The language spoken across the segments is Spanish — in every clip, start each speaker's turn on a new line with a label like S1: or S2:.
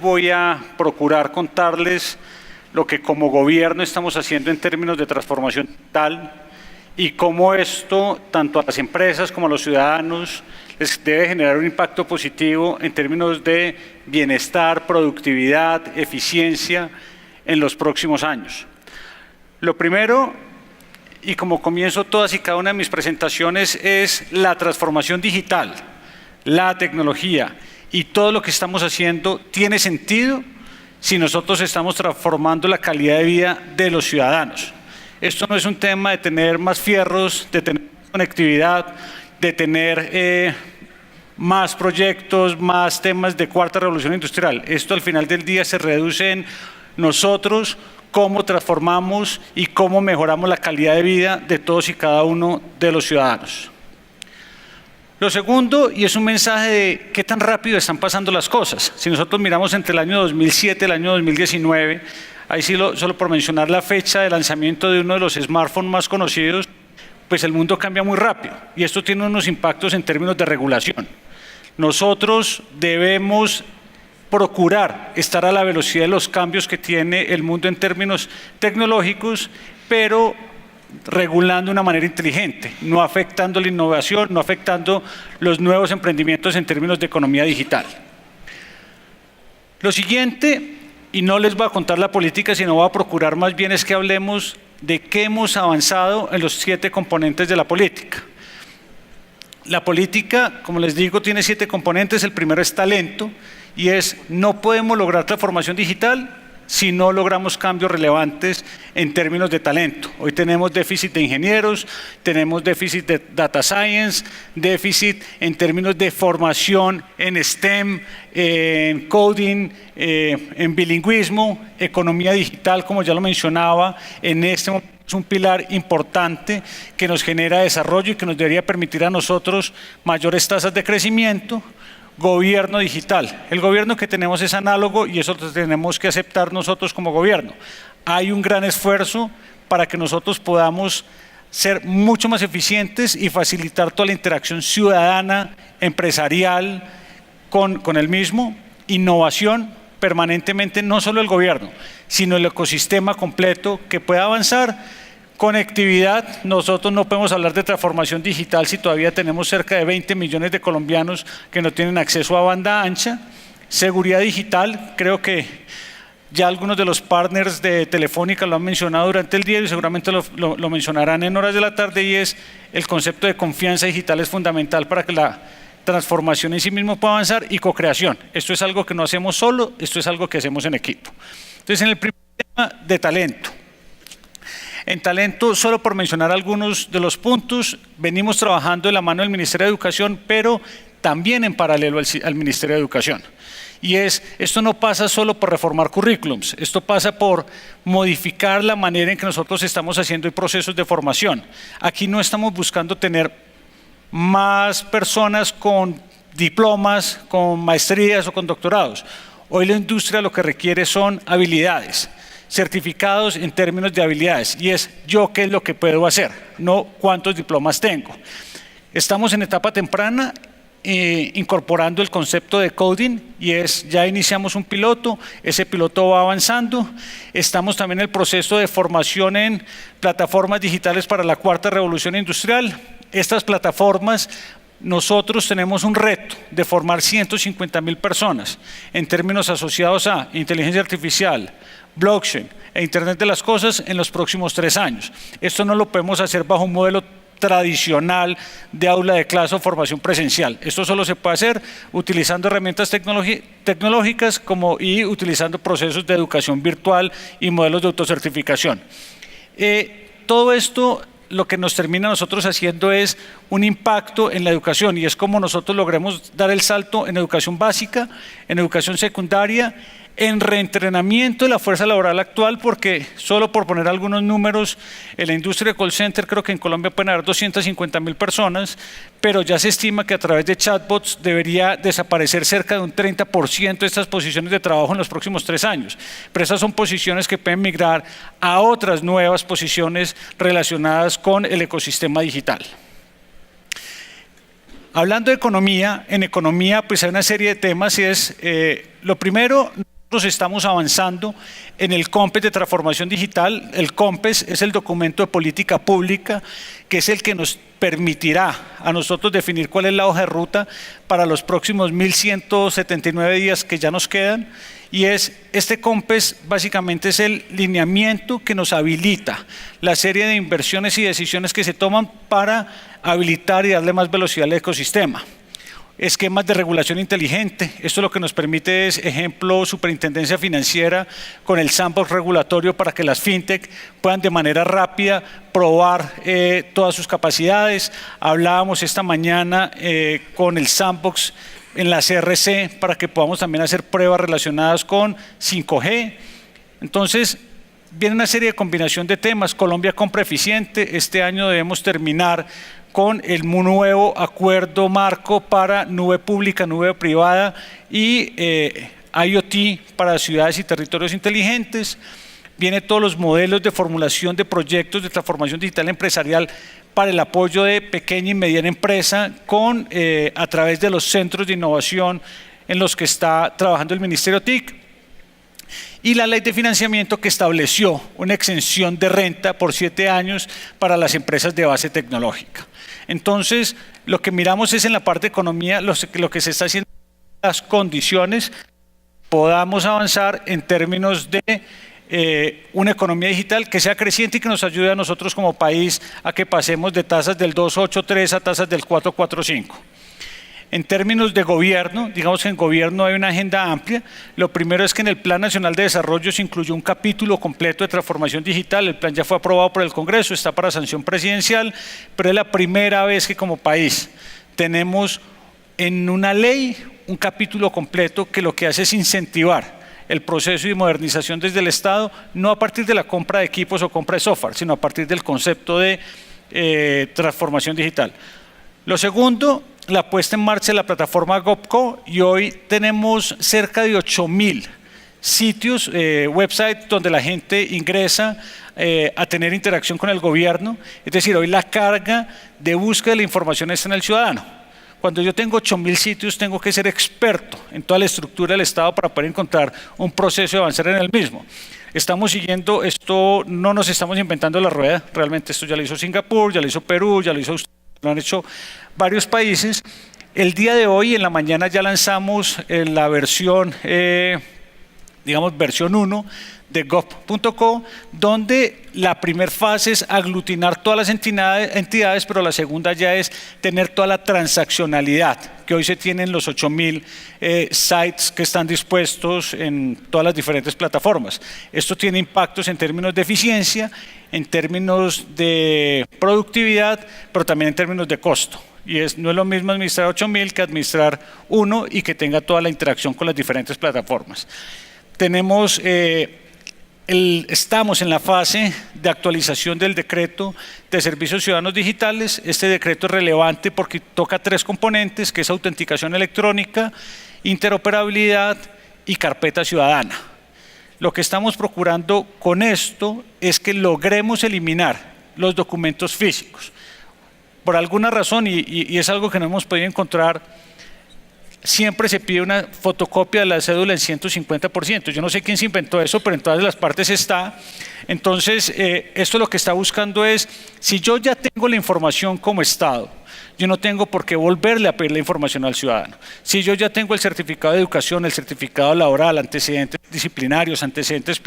S1: voy a procurar contarles lo que como gobierno estamos haciendo en términos de transformación digital y cómo esto, tanto a las empresas como a los ciudadanos, les debe generar un impacto positivo en términos de bienestar, productividad, eficiencia en los próximos años. Lo primero, y como comienzo todas y cada una de mis presentaciones, es la transformación digital, la tecnología y todo lo que estamos haciendo tiene sentido si nosotros estamos transformando la calidad de vida de los ciudadanos. Esto no es un tema de tener más fierros, de tener conectividad, de tener más proyectos, más temas de cuarta revolución industrial. Esto al final del día se reduce en nosotros, cómo transformamos y cómo mejoramos la calidad de vida de todos y cada uno de los ciudadanos. Lo segundo, y es un mensaje de qué tan rápido están pasando las cosas. Si nosotros miramos entre el año 2007 y el año 2019, ahí sí solo por mencionar la fecha de lanzamiento de uno de los smartphones más conocidos, pues el mundo cambia muy rápido y esto tiene unos impactos en términos de regulación. Nosotros debemos procurar estar a la velocidad de los cambios que tiene el mundo en términos tecnológicos, pero regulando de una manera inteligente, no afectando la innovación, no afectando los nuevos emprendimientos en términos de economía digital. Lo siguiente, y no les voy a contar la política, sino voy a procurar más bien es que hablemos de qué hemos avanzado en los 7 componentes de la política. La política, como les digo, tiene 7 componentes. El primero es talento, y es no podemos lograr transformación digital si no logramos cambios relevantes en términos de talento. Hoy tenemos déficit de ingenieros, tenemos déficit de data science, déficit en términos de formación en STEM, en coding, en bilingüismo, economía digital, como ya lo mencionaba, en este momento es un pilar importante que nos genera desarrollo y que nos debería permitir a nosotros mayores tasas de crecimiento. Gobierno digital. El gobierno que tenemos es análogo y eso lo tenemos que aceptar nosotros como gobierno. Hay un gran esfuerzo para que nosotros podamos ser mucho más eficientes y facilitar toda la interacción ciudadana, empresarial con el mismo. Innovación permanentemente, no solo el gobierno, sino el ecosistema completo que pueda avanzar. Conectividad, nosotros no podemos hablar de transformación digital si todavía tenemos cerca de 20 millones de colombianos que no tienen acceso a banda ancha. Seguridad digital, creo que ya algunos de los partners de Telefónica lo han mencionado durante el día y seguramente lo mencionarán en horas de la tarde, y es el concepto de confianza digital es fundamental para que la transformación en sí mismo pueda avanzar, y cocreación. Esto es algo que no hacemos solo, esto es algo que hacemos en equipo. Entonces, en el primer tema de talento. En talento, solo por mencionar algunos de los puntos, venimos trabajando de la mano del Ministerio de Educación, pero también en paralelo al Ministerio de Educación. Y esto no pasa solo por reformar currículums, esto pasa por modificar la manera en que nosotros estamos haciendo procesos de formación. Aquí no estamos buscando tener más personas con diplomas, con maestrías o con doctorados. Hoy la industria lo que requiere son habilidades, certificados en términos de habilidades, y es yo qué es lo que puedo hacer, no cuántos diplomas tengo. Estamos en etapa temprana incorporando el concepto de coding, y ya iniciamos un piloto, ese piloto va avanzando. Estamos también en el proceso de formación en plataformas digitales para la cuarta revolución industrial. Estas plataformas, nosotros tenemos un reto de formar 150.000 personas en términos asociados a inteligencia artificial, blockchain e Internet de las Cosas en los próximos 3 años. Esto no lo podemos hacer bajo un modelo tradicional de aula de clase o formación presencial. Esto solo se puede hacer utilizando herramientas tecnológicas y utilizando procesos de educación virtual y modelos de autocertificación. Todo esto lo que nos termina nosotros haciendo es un impacto en la educación, y es como nosotros logremos dar el salto en educación básica, en educación secundaria, en reentrenamiento de la fuerza laboral actual, porque solo por poner algunos números, en la industria de call center creo que en Colombia pueden haber 250.000 personas, pero ya se estima que a través de chatbots debería desaparecer cerca de un 30% de estas posiciones de trabajo en los próximos 3 años. Pero esas son posiciones que pueden migrar a otras nuevas posiciones relacionadas con el ecosistema digital. Hablando de economía, en economía pues hay una serie de temas, y es lo primero, nosotros estamos avanzando en el COMPES de transformación digital. El COMPES es el documento de política pública que es el que nos permitirá a nosotros definir cuál es la hoja de ruta para los próximos 1.179 días que ya nos quedan. Y este COMPES básicamente es el lineamiento que nos habilita la serie de inversiones y decisiones que se toman para habilitar y darle más velocidad al ecosistema. Esquemas de regulación inteligente, esto lo que nos permite es, ejemplo, Superintendencia Financiera con el sandbox regulatorio para que las fintech puedan de manera rápida probar todas sus capacidades. Hablábamos esta mañana con el sandbox en la CRC para que podamos también hacer pruebas relacionadas con 5G. Entonces, viene una serie de combinación de temas. Colombia compra eficiente, este año debemos terminar con el nuevo acuerdo marco para nube pública, nube privada y IoT para ciudades y territorios inteligentes. Viene todos los modelos de formulación de proyectos de transformación digital empresarial para el apoyo de pequeña y mediana empresa a través de los centros de innovación en los que está trabajando el Ministerio TIC. Y la ley de financiamiento que estableció una exención de renta por 7 años para las empresas de base tecnológica. Entonces, lo que miramos es en la parte de economía, lo que se está haciendo, las condiciones, podamos avanzar en términos de una economía digital que sea creciente y que nos ayude a nosotros como país a que pasemos de tasas del 2.83 a tasas del 4.45. En términos de gobierno, digamos que en gobierno hay una agenda amplia. Lo primero es que en el Plan Nacional de Desarrollo se incluyó un capítulo completo de transformación digital. El plan ya fue aprobado por el Congreso, está para sanción presidencial, pero es la primera vez que como país tenemos en una ley un capítulo completo que lo que hace es incentivar el proceso de modernización desde el Estado, no a partir de la compra de equipos o compra de software, sino a partir del concepto de transformación digital. Lo segundo, la puesta en marcha de la plataforma GovCo, y hoy tenemos cerca de 8.000 sitios, websites donde la gente ingresa a tener interacción con el gobierno. Es decir, hoy la carga de búsqueda de la información está en el ciudadano. Cuando yo tengo 8.000 sitios, tengo que ser experto en toda la estructura del Estado para poder encontrar un proceso de avanzar en el mismo. Estamos siguiendo esto, no nos estamos inventando la rueda, realmente esto ya lo hizo Singapur, ya lo hizo Perú, ya lo hizo Australia, lo han hecho varios países. El día de hoy, en la mañana, ya lanzamos la versión, digamos, versión 1 de gov.co, donde la primera fase es aglutinar todas las entidades, pero la segunda ya es tener toda la transaccionalidad que hoy se tiene en los 8.000 sites que están dispuestos en todas las diferentes plataformas. Esto tiene impactos en términos de eficiencia, en términos de productividad, pero también en términos de costo. Y no es lo mismo administrar 8.000 que administrar uno y que tenga toda la interacción con las diferentes plataformas. Tenemos, estamos en la fase de actualización del decreto de servicios ciudadanos digitales. Este decreto es relevante porque toca 3 componentes, que es autenticación electrónica, interoperabilidad y carpeta ciudadana. Lo que estamos procurando con esto es que logremos eliminar los documentos físicos. Por alguna razón, y es algo que no hemos podido encontrar, siempre se pide una fotocopia de la cédula en 150%. Yo no sé quién se inventó eso, pero en todas las partes está. Entonces, esto lo que está buscando es, si yo ya tengo la información como Estado, yo no tengo por qué volverle a pedir la información al ciudadano. Si yo ya tengo el certificado de educación, el certificado laboral, antecedentes disciplinarios, antecedentes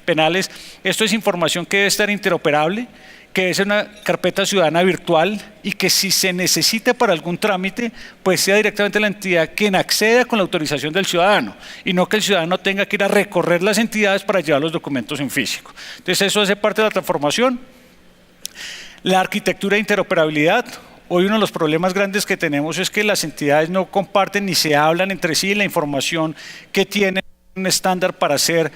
S1: penales, esto es información que debe estar interoperable, que es una carpeta ciudadana virtual y que si se necesita para algún trámite, pues sea directamente la entidad quien acceda con la autorización del ciudadano y no que el ciudadano tenga que ir a recorrer las entidades para llevar los documentos en físico. Entonces eso hace parte de la transformación. La arquitectura de interoperabilidad. Hoy uno de los problemas grandes que tenemos es que las entidades no comparten ni se hablan entre sí la información que tienen un estándar para ser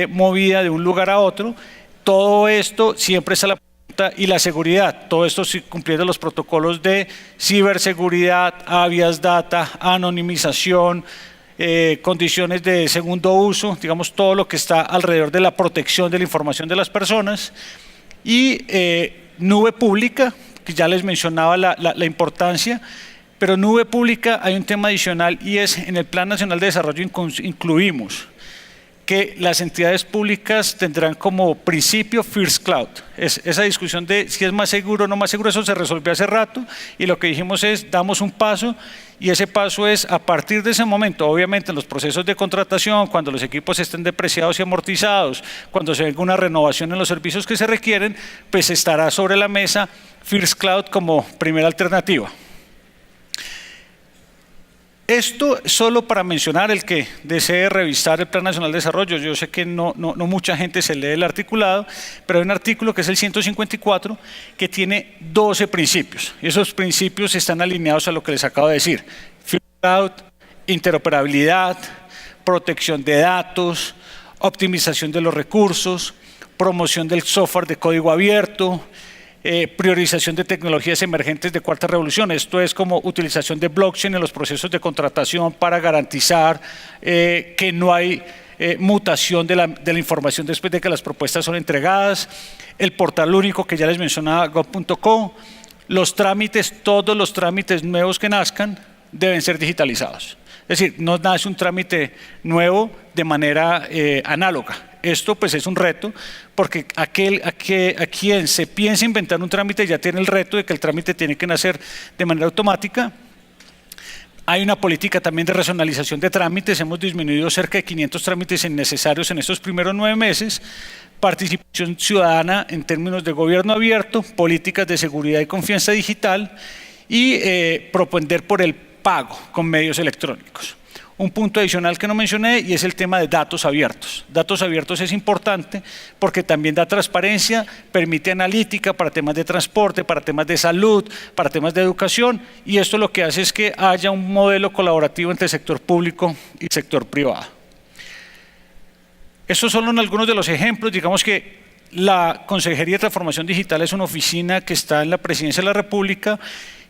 S1: movida de un lugar a otro. Todo esto siempre es a la pregunta, y la seguridad, todo esto cumpliendo los protocolos de ciberseguridad, habeas data, anonimización, condiciones de segundo uso, digamos todo lo que está alrededor de la protección de la información de las personas, y nube pública, que ya les mencionaba la importancia, pero nube pública hay un tema adicional y es en el Plan Nacional de Desarrollo incluimos que las entidades públicas tendrán como principio First Cloud. Esa discusión de si es más seguro o no más seguro, eso se resolvió hace rato, y lo que dijimos es, damos un paso, y ese paso es, a partir de ese momento, obviamente en los procesos de contratación, cuando los equipos estén depreciados y amortizados, cuando se venga una renovación en los servicios que se requieren, pues estará sobre la mesa First Cloud como primera alternativa. Esto solo para mencionar el que desee revisar el Plan Nacional de Desarrollo. Yo sé que no mucha gente se lee el articulado, pero hay un artículo que es el 154 que tiene 12 principios. Y esos principios están alineados a lo que les acabo de decir. First Cloud, interoperabilidad, protección de datos, optimización de los recursos, promoción del software de código abierto, priorización de tecnologías emergentes de cuarta revolución. Esto es como utilización de blockchain en los procesos de contratación para garantizar que no hay mutación de la información después de que las propuestas son entregadas. El portal único que ya les mencionaba, gov.co. Los trámites, todos los trámites nuevos que nazcan deben ser digitalizados. Es decir, no nace un trámite nuevo de manera análoga. Esto pues es un reto, porque a quien se piensa inventar un trámite ya tiene el reto de que el trámite tiene que nacer de manera automática. Hay una política también de racionalización de trámites. Hemos disminuido cerca de 500 trámites innecesarios en estos primeros 9 meses. Participación ciudadana en términos de gobierno abierto, políticas de seguridad y confianza digital y propender por el pago con medios electrónicos. Un punto adicional que no mencioné y es el tema de datos abiertos. Datos abiertos es importante porque también da transparencia, permite analítica para temas de transporte, para temas de salud, para temas de educación, y esto lo que hace es que haya un modelo colaborativo entre el sector público y el sector privado. Estos son algunos de los ejemplos. Digamos que la Consejería de Transformación Digital es una oficina que está en la Presidencia de la República,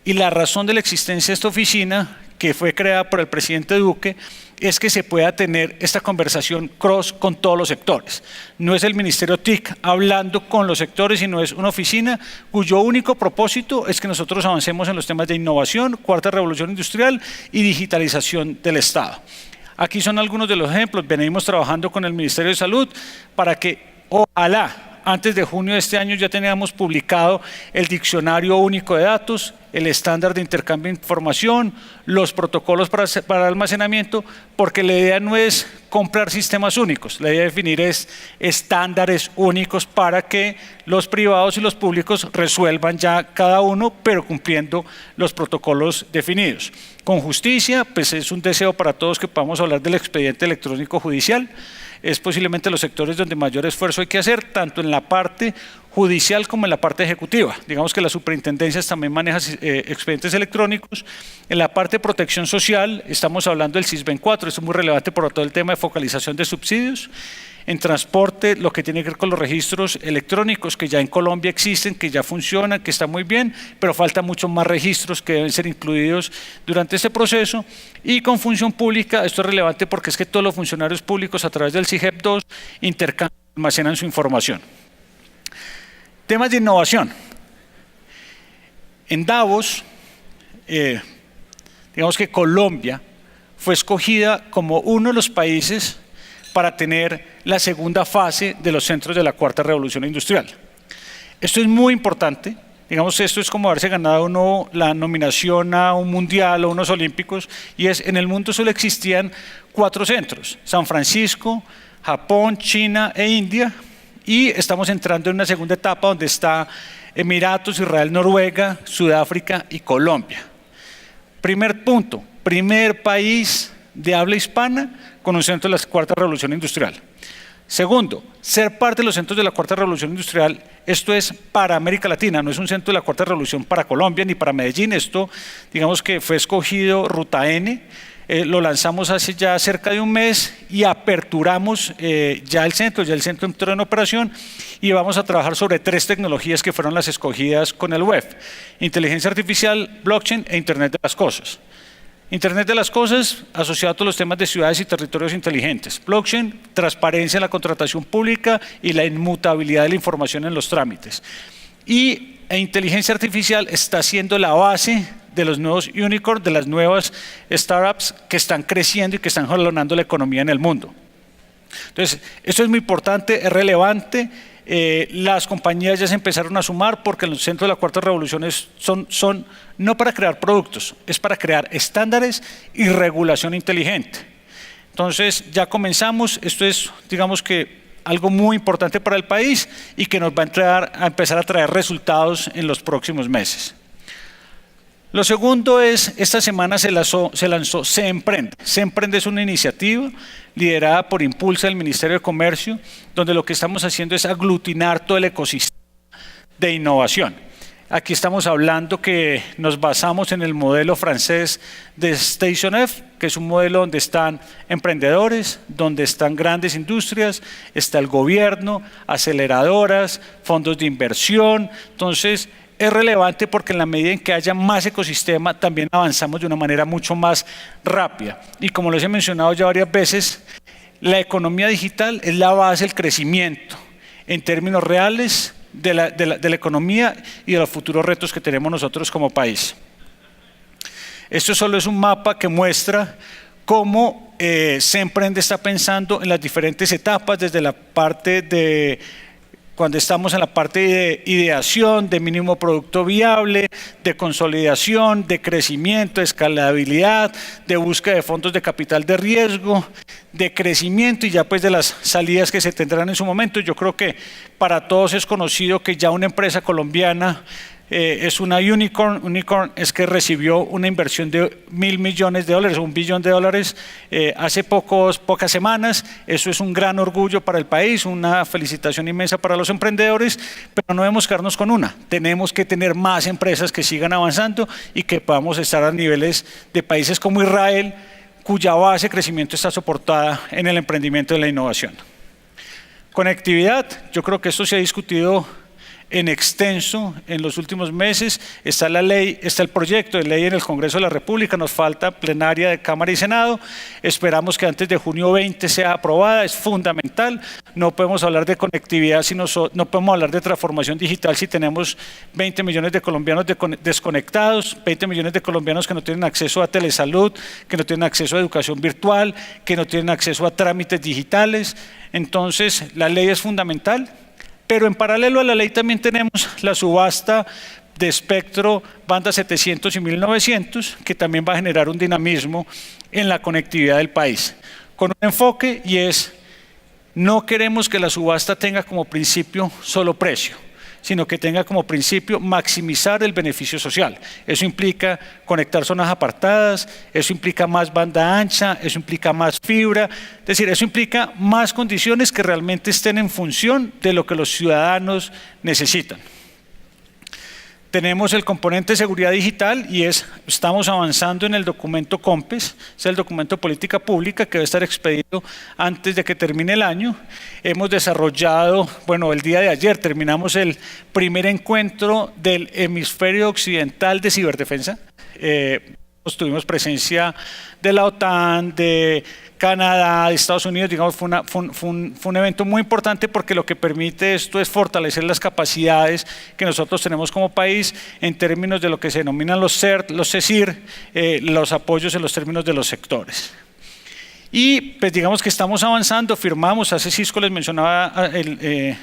S1: y la razón de la existencia de esta oficina, que fue creada por el presidente Duque, es que se pueda tener esta conversación cross con todos los sectores. No es el Ministerio TIC hablando con los sectores, sino es una oficina cuyo único propósito es que nosotros avancemos en los temas de innovación, cuarta revolución industrial y digitalización del Estado. Aquí son algunos de los ejemplos. Venimos trabajando con el Ministerio de Salud para que, ojalá, antes de junio de este año ya teníamos publicado el diccionario único de datos, el estándar de intercambio de información, los protocolos para almacenamiento, porque la idea no es comprar sistemas únicos, la idea de definir es estándares únicos para que los privados y los públicos resuelvan ya cada uno, pero cumpliendo los protocolos definidos. Con justicia, pues es un deseo para todos que podamos hablar del expediente electrónico judicial. Es posiblemente los sectores donde mayor esfuerzo hay que hacer, tanto en la parte judicial como en la parte ejecutiva. Digamos que las superintendencias también manejan expedientes electrónicos. En la parte de protección social estamos hablando del SISBEN 4, esto es muy relevante por todo el tema de focalización de subsidios. En transporte, lo que tiene que ver con los registros electrónicos que ya en Colombia existen, que ya funcionan, que están muy bien, pero faltan muchos más registros que deben ser incluidos durante este proceso. Y con función pública, esto es relevante porque es que todos los funcionarios públicos a través del CIGEP 2 intercambian, almacenan su información. Temas de innovación. En Davos, digamos que Colombia fue escogida como uno de los países para tener la segunda fase de los centros de la cuarta revolución industrial. Esto es muy importante. Digamos, esto es como haberse ganado uno la nominación a un mundial o unos olímpicos, y es, en el mundo solo existían 4 centros: San Francisco, Japón, China e India, y estamos entrando en una segunda etapa donde está Emiratos, Israel, Noruega, Sudáfrica y Colombia. Primer punto, primer país de habla hispana con un centro de la cuarta revolución industrial. Segundo, ser parte de los centros de la cuarta revolución industrial, esto es para América Latina, no es un centro de la cuarta revolución para Colombia ni para Medellín. Esto, digamos que fue escogido Ruta N, lo lanzamos hace ya cerca de un mes y aperturamos ya el centro entró en operación, y vamos a trabajar sobre 3 tecnologías que fueron las escogidas con el web: inteligencia artificial, blockchain e Internet de las cosas. Internet de las cosas asociado a todos los temas de ciudades y territorios inteligentes. Blockchain, transparencia en la contratación pública y la inmutabilidad de la información en los trámites. Y inteligencia artificial está siendo la base de los nuevos unicorns, de las nuevas startups que están creciendo y que están jalonando la economía en el mundo. Entonces, esto es muy importante, es relevante. Las compañías ya se empezaron a sumar porque los centros de la cuarta revolución son no para crear productos, es para crear estándares y regulación inteligente. Entonces, ya comenzamos. Esto es, digamos que, algo muy importante para el país y que nos va a empezar a traer resultados en los próximos meses. Lo segundo es, esta semana se lanzó Se Emprende. Se Emprende es una iniciativa liderada por Impulsa del Ministerio de Comercio, donde lo que estamos haciendo es aglutinar todo el ecosistema de innovación. Aquí estamos hablando que nos basamos en el modelo francés de Station F, que es un modelo donde están emprendedores, donde están grandes industrias, está el gobierno, aceleradoras, fondos de inversión. Entonces, es relevante porque en la medida en que haya más ecosistema, también avanzamos de una manera mucho más rápida. Y como les he mencionado ya varias veces, la economía digital es la base del crecimiento en términos reales de la economía y de los futuros retos que tenemos nosotros como país. Esto solo es un mapa que muestra cómo Se Emprende está pensando en las diferentes etapas, desde la parte de cuando estamos en la parte de ideación, de mínimo producto viable, de consolidación, de crecimiento, de escalabilidad, de búsqueda de fondos de capital de riesgo, de crecimiento y ya pues de las salidas que se tendrán en su momento. Yo creo que para todos es conocido que ya una empresa colombiana es una unicorn. Unicorn es que recibió una inversión de $1.000 millones, $1 billón hace pocas semanas. Eso es un gran orgullo para el país, una felicitación inmensa para los emprendedores, pero no debemos quedarnos con una. Tenemos que tener más empresas que sigan avanzando y que podamos estar a niveles de países como Israel, cuya base de crecimiento está soportada en el emprendimiento y la innovación. Conectividad, yo creo que esto se ha discutido en extenso en los últimos meses. Está la ley, está el proyecto de ley en el Congreso de la República, nos falta plenaria de Cámara y Senado. Esperamos que antes de junio 20 sea aprobada, es fundamental. No podemos hablar de conectividad, no podemos hablar de transformación digital si tenemos 20 millones de colombianos desconectados, 20 millones de colombianos que no tienen acceso a telesalud, que no tienen acceso a educación virtual, que no tienen acceso a trámites digitales. Entonces, la ley es fundamental. Pero en paralelo a la ley también tenemos la subasta de espectro banda 700 y 1900, que también va a generar un dinamismo en la conectividad del país, con un enfoque, y es: no queremos que la subasta tenga como principio solo precio, sino que tenga como principio maximizar el beneficio social. Eso implica conectar zonas apartadas, eso implica más banda ancha, eso implica más fibra, es decir, eso implica más condiciones que realmente estén en función de lo que los ciudadanos necesitan. Tenemos el componente de seguridad digital y estamos avanzando en el documento COMPES, es el documento de política pública que debe estar expedido antes de que termine el año. Hemos desarrollado, bueno, el día de ayer terminamos el primer encuentro del hemisferio occidental de ciberdefensa. Tuvimos presencia de la OTAN, de Canadá, de Estados Unidos. Digamos, fue un evento muy importante porque lo que permite esto es fortalecer las capacidades que nosotros tenemos como país en términos de lo que se denominan los CERT, los CECIR, los apoyos en los términos de los sectores. Y pues digamos que estamos avanzando, firmamos, hace Cisco les mencionaba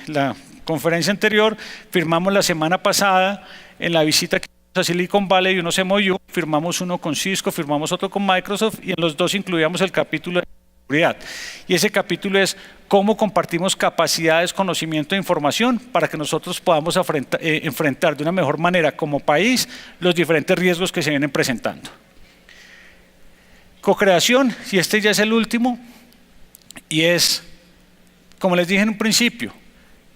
S1: la conferencia anterior, firmamos la semana pasada en la visita que a Silicon Valley y unos MOU, firmamos uno con Cisco, firmamos otro con Microsoft y en los dos incluíamos el capítulo de seguridad. Y ese capítulo es cómo compartimos capacidades, conocimiento e información para que nosotros podamos enfrentar de una mejor manera como país los diferentes riesgos que se vienen presentando. Cocreación, y este ya es el último, y es, como les dije en un principio,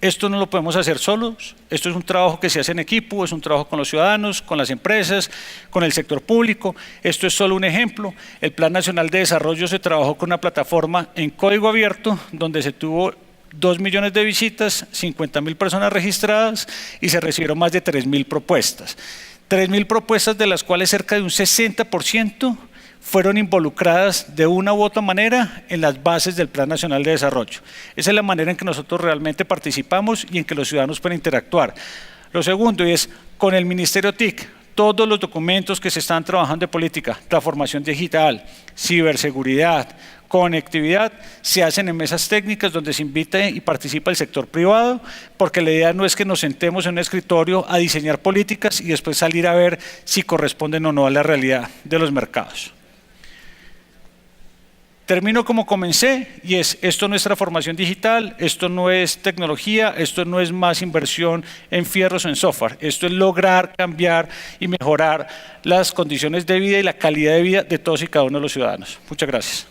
S1: esto no lo podemos hacer solos, esto es un trabajo que se hace en equipo, es un trabajo con los ciudadanos, con las empresas, con el sector público. Esto es solo un ejemplo. El Plan Nacional de Desarrollo se trabajó con una plataforma en código abierto donde se tuvo 2 millones de visitas, 50.000 personas registradas y se recibieron más de 3.000 propuestas. 3.000 propuestas de las cuales cerca de un 60% fueron involucradas de una u otra manera en las bases del Plan Nacional de Desarrollo. Esa es la manera en que nosotros realmente participamos y en que los ciudadanos pueden interactuar. Lo segundo es con el Ministerio TIC. todos los documentos que se están trabajando de política, transformación digital, ciberseguridad, conectividad, se hacen en mesas técnicas donde se invita y participa el sector privado, porque la idea no es que nos sentemos en un escritorio a diseñar políticas y después salir a ver si corresponden o no a la realidad de los mercados. Termino como comencé, y esto no es transformación digital, esto no es tecnología, esto no es más inversión en fierros o en software, esto es lograr cambiar y mejorar las condiciones de vida y la calidad de vida de todos y cada uno de los ciudadanos. Muchas gracias.